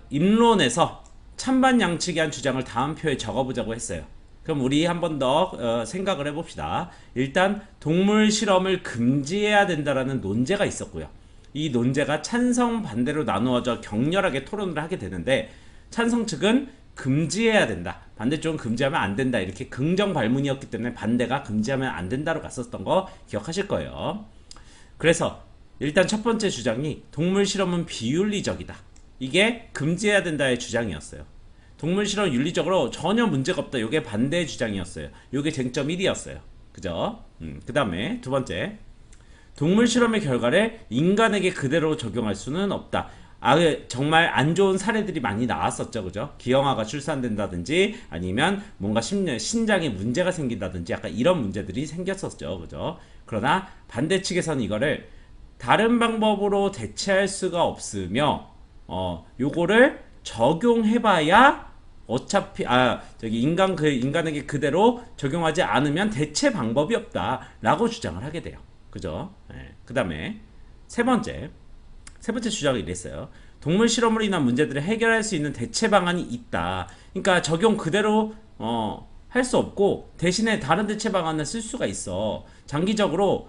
입론에서 찬반 양측이 한 주장을 다음 표에 적어보자고 했어요. 그럼 우리 한 번 더 생각을 해봅시다. 일단 동물 실험을 금지해야 된다라는 논제가 있었고요. 이 논제가 찬성 반대로 나누어져 격렬하게 토론을 하게 되는데 찬성 측은 금지해야 된다. 반대쪽은 금지하면 안 된다. 이렇게 긍정 발문이었기 때문에 반대가 금지하면 안 된다로 갔었던 거 기억하실 거예요. 그래서 일단 첫 번째 주장이 동물 실험은 비윤리적이다. 이게 금지해야 된다의 주장이었어요. 동물 실험 윤리적으로 전혀 문제가 없다. 이게 반대의 주장이었어요. 이게 쟁점 1이었어요. 그죠? 그 다음에 두 번째 동물 실험의 결과를 인간에게 그대로 적용할 수는 없다. 정말 안 좋은 사례들이 많이 나왔었죠. 그죠? 기형아가 출산된다든지 아니면 뭔가 신장에 문제가 생긴다든지 약간 이런 문제들이 생겼었죠. 그죠? 그러나 반대 측에서는 이거를 다른 방법으로 대체할 수가 없으며 요거를 적용해봐야 어차피 인간에게 그대로 적용하지 않으면 대체 방법이 없다라고 주장을 하게 돼요. 그죠? 그 다음에 세 번째 주장이 이랬어요. 동물 실험으로 인한 문제들을 해결할 수 있는 대체 방안이 있다. 그러니까 적용 그대로 할 수 없고 대신에 다른 대체 방안을 쓸 수가 있어. 장기적으로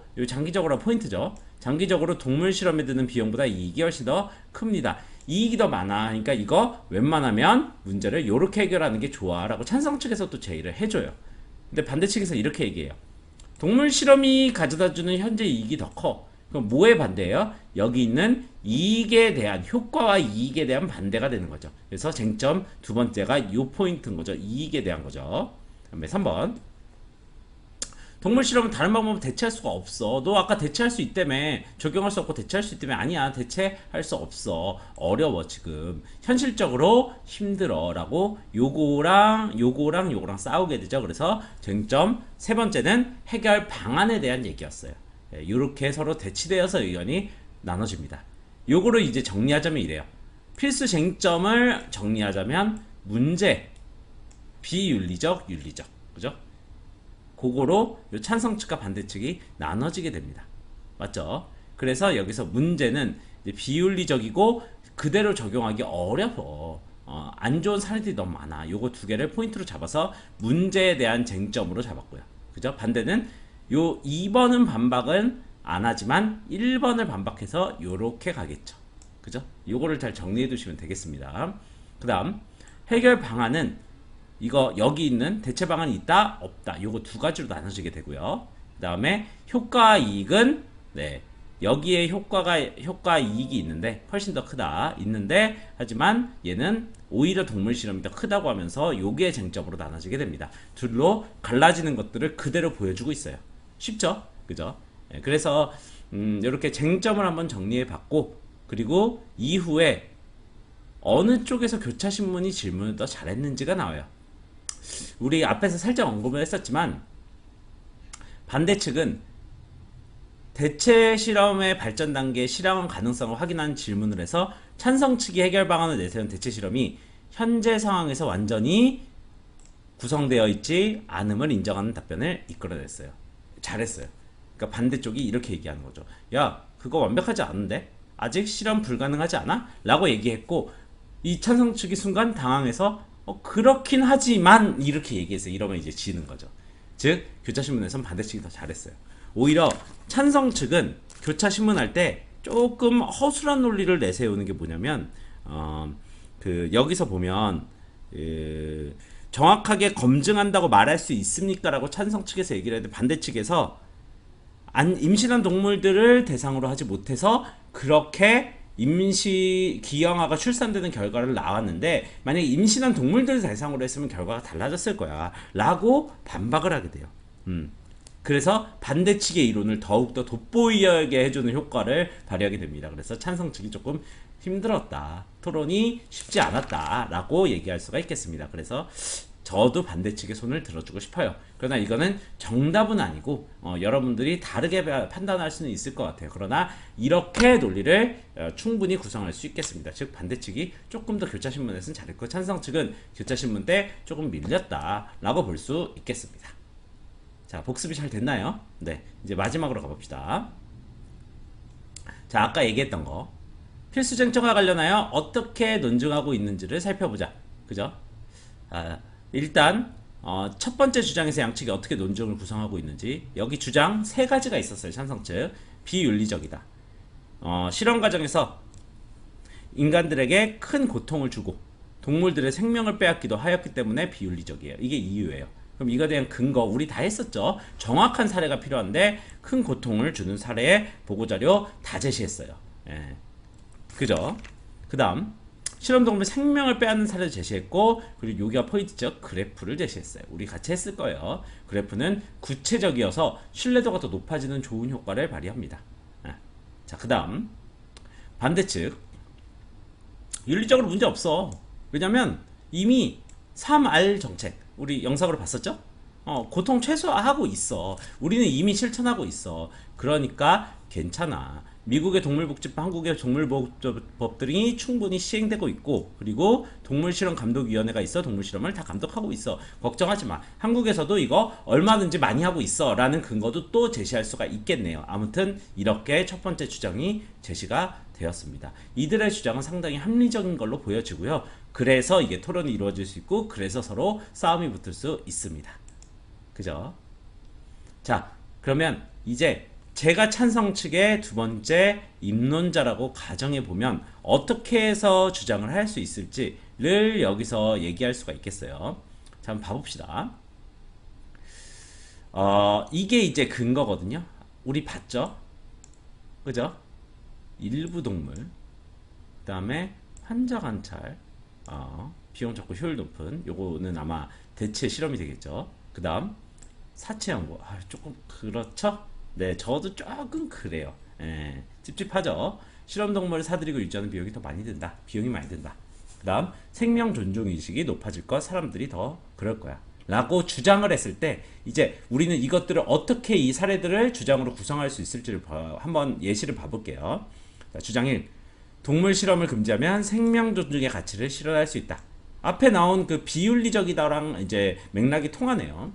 포인트죠. 장기적으로 동물 실험에 드는 비용보다 이익이 훨씬 더 큽니다. 이익이 더 많아. 그러니까 이거 웬만하면 문제를 요렇게 해결하는 게 좋아 라고 찬성 측에서 또 제의를 해줘요. 근데 반대 측에서 이렇게 얘기해요. 동물 실험이 가져다주는 현재 이익이 더 커. 그럼 뭐에 반대예요? 여기 있는 이익에 대한 효과와 이익에 대한 반대가 되는 거죠. 그래서 쟁점 두 번째가 요 포인트인 거죠. 이익에 대한 거죠. 그다음에 3번. 동물 실험은 다른 방법으로 대체할 수가 없어. 너 아까 대체할 수 있다며. 적용할 수 없고 대체할 수 있다며. 아니야. 대체할 수 없어. 어려워 지금. 현실적으로 힘들어 라고 요거랑 싸우게 되죠. 그래서 쟁점 세 번째는 해결 방안에 대한 얘기였어요. 이렇게 서로 대치되어서 의견이 나눠집니다. 요거를 이제 정리하자면 이래요. 필수 쟁점을 정리하자면 문제, 비윤리적, 윤리적. 그죠? 그거로 요 찬성 측과 반대 측이 나눠지게 됩니다. 맞죠? 그래서 여기서 문제는 이제 비윤리적이고 그대로 적용하기 어려워. 안 좋은 사례들이 너무 많아. 요거 두 개를 포인트로 잡아서 문제에 대한 쟁점으로 잡았고요. 그죠? 반대는 요 2번은 반박은 안 하지만 1번을 반박해서 요렇게 가겠죠. 그죠? 요거를 잘 정리해 두시면 되겠습니다. 그 다음 해결 방안은 이거 여기 있는 대체 방안이 있다 없다 요거 두 가지로 나눠지게 되고요. 그 다음에 효과 이익은 여기에 효과 이익이 있는데 훨씬 더 크다 있는데 하지만 얘는 오히려 동물 실험이 더 크다고 하면서 요게 쟁점으로 나눠지게 됩니다. 둘로 갈라지는 것들을 그대로 보여주고 있어요. 쉽죠? 그죠? 그래서 이렇게 쟁점을 한번 정리해 봤고 그리고 이후에 어느 쪽에서 교차신문이 질문을 더 잘했는지가 나와요. 우리 앞에서 살짝 언급을 했었지만 반대 측은 대체 실험의 발전 단계의 실험 가능성을 확인하는 질문을 해서 찬성 측이 해결 방안을 내세운 대체 실험이 현재 상황에서 완전히 구성되어 있지 않음을 인정하는 답변을 이끌어냈어요. 잘했어요. 그러니까 반대쪽이 이렇게 얘기하는 거죠. 야, 그거 완벽하지 않은데? 아직 실험 불가능하지 않아? 라고 얘기했고 이 찬성 측이 순간 당황해서 그렇긴 하지만 이렇게 얘기했어요. 이러면 이제 지는 거죠. 즉 교차신문에서는 반대 측이 더 잘했어요. 오히려 찬성 측은 교차신문 할 때 조금 허술한 논리를 내세우는 게 뭐냐면 여기서 보면 정확하게 검증한다고 말할 수 있습니까? 라고 찬성 측에서 얘기를 했는데 반대 측에서 임신한 동물들을 대상으로 하지 못해서 그렇게 기형아가 출산되는 결과를 나왔는데 만약에 임신한 동물들을 대상으로 했으면 결과가 달라졌을 거야 라고 반박을 하게 돼요. 그래서 반대 측의 이론을 더욱더 돋보이게 해주는 효과를 발휘하게 됩니다. 그래서 찬성 측이 조금 힘들었다. 토론이 쉽지 않았다 라고 얘기할 수가 있겠습니다. 그래서 저도 반대 측의 손을 들어주고 싶어요. 그러나 이거는 정답은 아니고 여러분들이 다르게 판단할 수는 있을 것 같아요. 그러나 이렇게 논리를 충분히 구성할 수 있겠습니다. 즉 반대 측이 조금 더 교차신문에서는 잘했고 찬성 측은 교차신문 때 조금 밀렸다 라고 볼 수 있겠습니다. 자, 복습이 잘 됐나요? 네, 이제 마지막으로 가봅시다. 자, 아까 얘기했던 거 필수 쟁점과 관련하여 어떻게 논증하고 있는지를 살펴보자. 그죠? 일단 첫 번째 주장에서 양측이 어떻게 논증을 구성하고 있는지 여기 주장 세 가지가 있었어요. 찬성 측 비윤리적이다. 실험 과정에서 인간들에게 큰 고통을 주고 동물들의 생명을 빼앗기도 하였기 때문에 비윤리적이에요. 이게 이유예요. 그럼 이거에 대한 근거 우리 다 했었죠. 정확한 사례가 필요한데 큰 고통을 주는 사례의 보고자료 다 제시했어요. 그죠? 그 다음 실험동물 생명을 빼앗는 사례를 제시했고 그리고 여기가 포인트죠. 그래프를 제시했어요. 우리 같이 했을 거예요. 그래프는 구체적이어서 신뢰도가 더 높아지는 좋은 효과를 발휘합니다. 자, 그 다음 반대측 윤리적으로 문제 없어. 왜냐면 이미 3R 정책 우리 영상으로 봤었죠? 고통 최소화하고 있어. 우리는 이미 실천하고 있어. 그러니까 괜찮아. 미국의 동물복지법, 한국의 동물복지법들이 충분히 시행되고 있고, 그리고 동물실험감독위원회가 있어. 동물실험을 다 감독하고 있어. 걱정하지 마. 한국에서도 이거 얼마든지 많이 하고 있어 라는 근거도 또 제시할 수가 있겠네요. 아무튼 이렇게 첫 번째 주장이 제시가 되었습니다. 이들의 주장은 상당히 합리적인 걸로 보여지고요. 그래서 이게 토론이 이루어질 수 있고, 그래서 서로 싸움이 붙을 수 있습니다. 그죠? 자, 그러면 이제 제가 찬성 측의 두 번째 입론자라고 가정해보면 어떻게 해서 주장을 할 수 있을지를 여기서 얘기할 수가 있겠어요. 자, 한번 봐봅시다. 이게 이제 근거거든요. 우리 봤죠? 그죠? 일부 동물, 그 다음에 환자 관찰, 비용 적고 효율 높은, 요거는 아마 대체 실험이 되겠죠. 그 다음 사체 연구, 조금 그렇죠? 네, 저도 조금 그래요. 예, 찝찝하죠? 실험동물을 사들이고 유지하는 비용이 더 많이 든다. 비용이 많이 든다. 그 다음 생명 존중의식이 높아질 거, 사람들이 더 그럴 거야 라고 주장을 했을 때, 이제 우리는 이것들을 어떻게 이 사례들을 주장으로 구성할 수 있을지를 한번 예시를 봐볼게요. 자, 주장 1. 동물 실험을 금지하면 생명 존중의 가치를 실현할 수 있다. 앞에 나온 그 비윤리적이다랑 이제 맥락이 통하네요.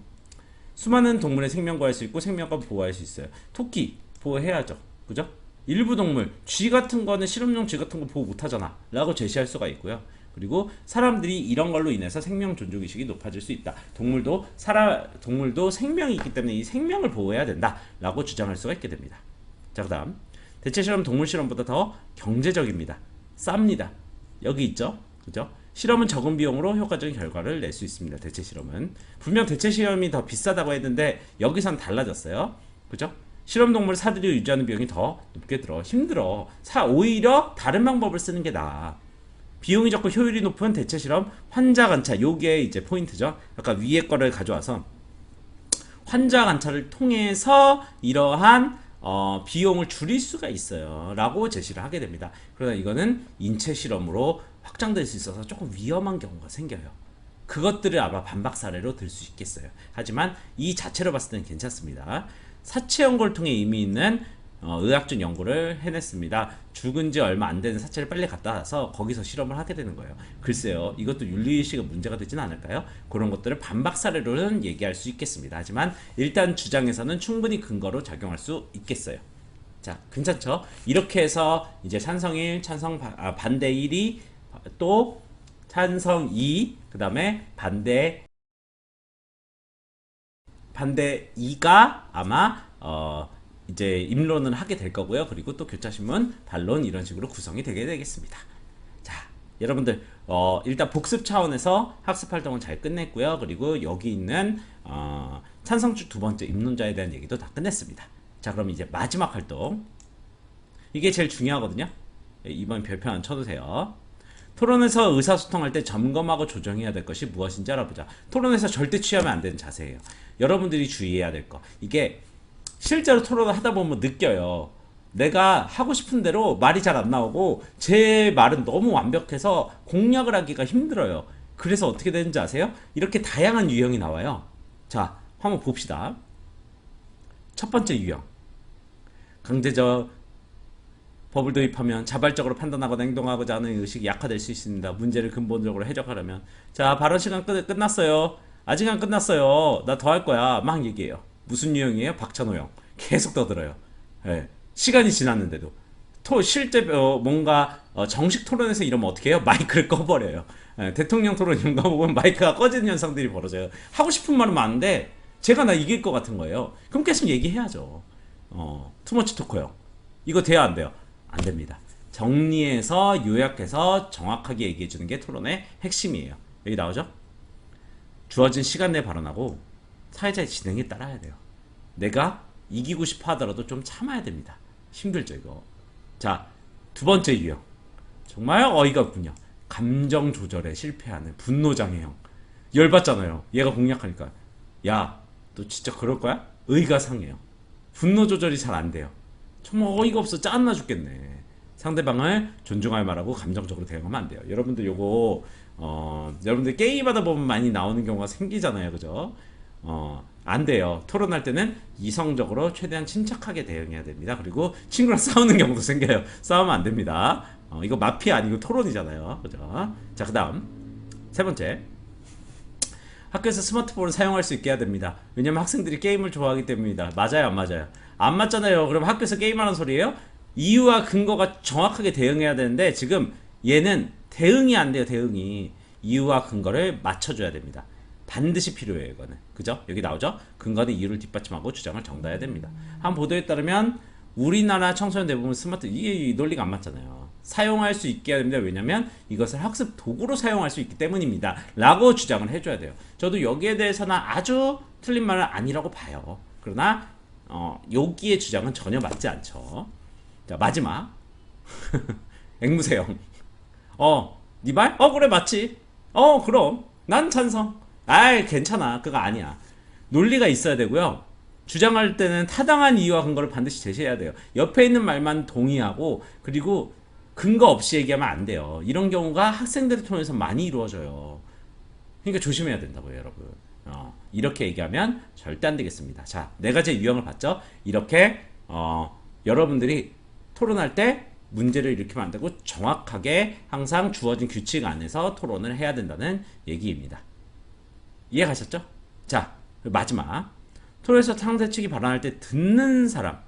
수많은 동물의 생명 구할 수 있고 생명과 보호할 수 있어요. 토끼 보호해야죠. 그죠? 일부 동물, 쥐 같은 거는 실험용 쥐 같은 거 보호 못하잖아 라고 제시할 수가 있고요. 그리고 사람들이 이런 걸로 인해서 생명 존중의식이 높아질 수 있다. 동물도 생명이 있기 때문에 이 생명을 보호해야 된다 라고 주장할 수가 있게 됩니다. 자, 그 다음 대체 실험 동물 실험보다 더 경제적입니다. 쌉니다. 여기 있죠? 그죠? 실험은 적은 비용으로 효과적인 결과를 낼 수 있습니다. 대체 실험은 분명 대체 실험이 더 비싸다고 했는데 여기선 달라졌어요. 그죠? 실험 동물 사들이 유지하는 비용이 더 높게 들어. 힘들어. 오히려 다른 방법을 쓰는 게 나아. 비용이 적고 효율이 높은 대체 실험, 환자 관찰, 요게 이제 포인트죠. 아까 위에 거를 가져와서 환자 관찰을 통해서 이러한 비용을 줄일 수가 있어요 라고 제시를 하게 됩니다. 그러나 이거는 인체 실험으로 확장될 수 있어서 조금 위험한 경우가 생겨요. 그것들을 아마 반박 사례로 들 수 있겠어요. 하지만 이 자체로 봤을 때는 괜찮습니다. 사체 연구를 통해 의미 있는 의학적 연구를 해냈습니다. 죽은 지 얼마 안 되는 사체를 빨리 갖다 와서 거기서 실험을 하게 되는 거예요. 글쎄요, 이것도 윤리의식의 문제가 되진 않을까요? 그런 것들을 반박 사례로는 얘기할 수 있겠습니다. 하지만 일단 주장에서는 충분히 근거로 작용할 수 있겠어요. 자, 괜찮죠? 이렇게 해서 이제 찬성 1, 반대 1이 또 찬성 2, 그 다음에 반대 2가 아마 이제 입론을 하게 될 거고요. 그리고 또 교차신문, 반론 이런 식으로 구성이 되게 되겠습니다. 자, 여러분들 일단 복습 차원에서 학습 활동은 잘 끝냈고요. 그리고 여기 있는 찬성주 두 번째 입론자에 대한 얘기도 다 끝냈습니다. 자, 그럼 이제 마지막 활동, 이게 제일 중요하거든요. 이번 별표 안 쳐도 돼요. 토론에서 의사소통할 때 점검하고 조정해야 될 것이 무엇인지 알아보자. 토론에서 절대 취하면 안 되는 자세예요. 여러분들이 주의해야 될 거, 이게 실제로 토론을 하다 보면 느껴요. 내가 하고 싶은 대로 말이 잘 안 나오고 제 말은 너무 완벽해서 공략을 하기가 힘들어요. 그래서 어떻게 되는지 아세요? 이렇게 다양한 유형이 나와요. 자, 한번 봅시다. 첫 번째 유형, 강제적 법을 도입하면 자발적으로 판단하거나 행동하고자 하는 의식이 약화될 수 있습니다. 문제를 근본적으로 해석하려면. 자, 발언 시간 끝났어요. 아직 안 끝났어요. 나 더 할 거야. 막 얘기해요. 무슨 유형이에요? 박찬호형. 계속 떠들어요. 예, 시간이 지났는데도. 실제 뭔가 정식 토론에서 이러면 어떻게 해요? 마이크를 꺼버려요. 예, 대통령 토론 이런 거 보면 마이크가 꺼지는 현상들이 벌어져요. 하고 싶은 말은 많은데 제가 나 이길 것 같은 거예요. 그럼 계속 얘기해야죠. 투머치 토커요. 이거 돼야 안 돼요? 안 됩니다. 정리해서 요약해서 정확하게 얘기해 주는 게 토론의 핵심이에요. 여기 나오죠? 주어진 시간 내에 발언하고 사회자의 진행에 따라야 돼요. 내가 이기고 싶어 하더라도 좀 참아야 됩니다. 힘들죠, 이거. 자, 두 번째 유형. 정말 어이가 없군요. 감정 조절에 실패하는 분노장애형. 열받잖아요. 얘가 공략하니까. 야, 너 진짜 그럴 거야? 의가 상해요. 분노 조절이 잘 안 돼요. 정말 어이가 없어. 짜증나 죽겠네. 상대방을 존중할 말하고 감정적으로 대응하면 안 돼요. 여러분들 요거 여러분들 게임하다 보면 많이 나오는 경우가 생기잖아요. 그죠? 안 돼요. 토론할 때는 이성적으로 최대한 침착하게 대응해야 됩니다. 그리고 친구랑 싸우는 경우도 생겨요. 싸우면 안 됩니다. 이거 마피아 아니고 토론이잖아요. 그죠? 자, 그 다음 세 번째, 학교에서 스마트폰을 사용할 수 있게 해야 됩니다. 왜냐면 학생들이 게임을 좋아하기 때문입니다. 맞아요, 안 맞아요? 안 맞잖아요. 그럼 학교에서 게임하는 소리예요? 이유와 근거가 정확하게 대응해야 되는데 지금 얘는 대응이 안 돼요. 대응이. 이유와 근거를 맞춰줘야 됩니다. 반드시 필요해요. 이거는. 그죠? 여기 나오죠? 근거는 이유를 뒷받침하고 주장을 정다해야 됩니다. 한 보도에 따르면 우리나라 청소년 대부분 스마트, 이 논리가 안 맞잖아요. 사용할 수 있게 해야 됩니다. 왜냐면 이것을 학습 도구로 사용할 수 있기 때문입니다. 라고 주장을 해줘야 돼요. 저도 여기에 대해서는 아주 틀린 말은 아니라고 봐요. 그러나 여기의 주장은 전혀 맞지 않죠. 자, 마지막 앵무새형. 네 말? 그래, 맞지. 그럼 난 찬성. 아이, 괜찮아. 그거 아니야. 논리가 있어야 되고요. 주장할 때는 타당한 이유와 근거를 반드시 제시해야 돼요. 옆에 있는 말만 동의하고, 그리고 근거 없이 얘기하면 안 돼요. 이런 경우가 학생들을 통해서 많이 이루어져요. 그러니까 조심해야 된다고요, 여러분. 이렇게 얘기하면 절대 안 되겠습니다. 자, 네 가지 유형을 봤죠? 이렇게 여러분들이 토론할 때 문제를 일으키면 안 되고 정확하게 항상 주어진 규칙 안에서 토론을 해야 된다는 얘기입니다. 이해 가셨죠? 자, 마지막. 토론에서 상대 측이 발언할 때 듣는 사람,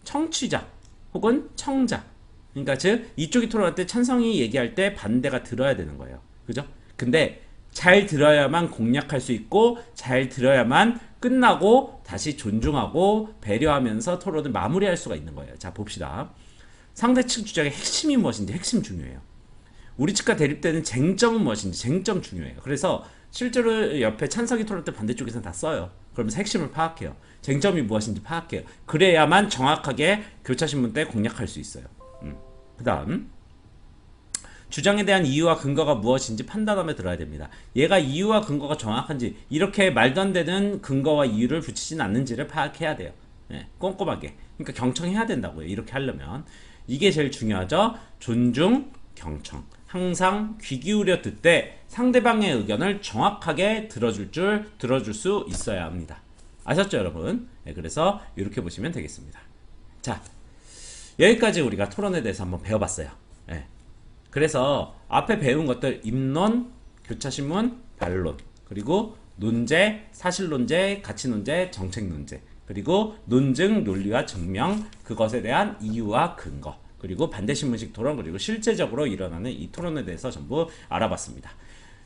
청취자 혹은 청자. 그러니까 즉 이쪽이 토론할 때 찬성이 얘기할 때 반대가 들어야 되는 거예요. 그죠? 근데 잘 들어야만 공략할 수 있고 잘 들어야만 끝나고 다시 존중하고 배려하면서 토론을 마무리할 수가 있는 거예요. 자, 봅시다. 상대 측 주장의 핵심이 무엇인지 핵심 중요해요. 우리 측과 대립되는 쟁점은 무엇인지 쟁점 중요해요. 그래서 실제로 옆에 찬성이 토론할 때 반대쪽에서는 다 써요. 그러면서 핵심을 파악해요. 쟁점이 무엇인지 파악해요. 그래야만 정확하게 교차신문 때 공략할 수 있어요. 그 다음 주장에 대한 이유와 근거가 무엇인지 판단하며 들어야 됩니다. 얘가 이유와 근거가 정확한지 이렇게 말도 안 되는 근거와 이유를 붙이진 않는지를 파악해야 돼요. 꼼꼼하게. 그러니까 경청해야 된다고요. 이렇게 하려면. 이게 제일 중요하죠. 존중, 경청. 항상 귀 기울여 듣되 상대방의 의견을 정확하게 들어줄 수 있어야 합니다. 아셨죠, 여러분? 그래서 이렇게 보시면 되겠습니다. 자, 여기까지 우리가 토론에 대해서 한번 배워봤어요. 그래서 앞에 배운 것들 입론, 교차신문, 반론, 그리고 논제, 사실논제, 가치논제, 정책논제, 그리고 논증, 논리와 증명, 그것에 대한 이유와 근거, 그리고 반대신문식 토론, 그리고 실제적으로 일어나는 이 토론에 대해서 전부 알아봤습니다.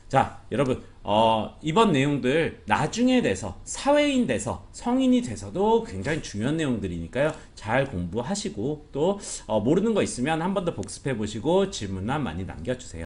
자, 여러분 이번 내용들 나중에 돼서 사회인 돼서 성인이 돼서도 굉장히 중요한 내용들이니까요. 잘 공부하시고 또 모르는 거 있으면 한 번 더 복습해 보시고 질문란 많이 남겨주세요.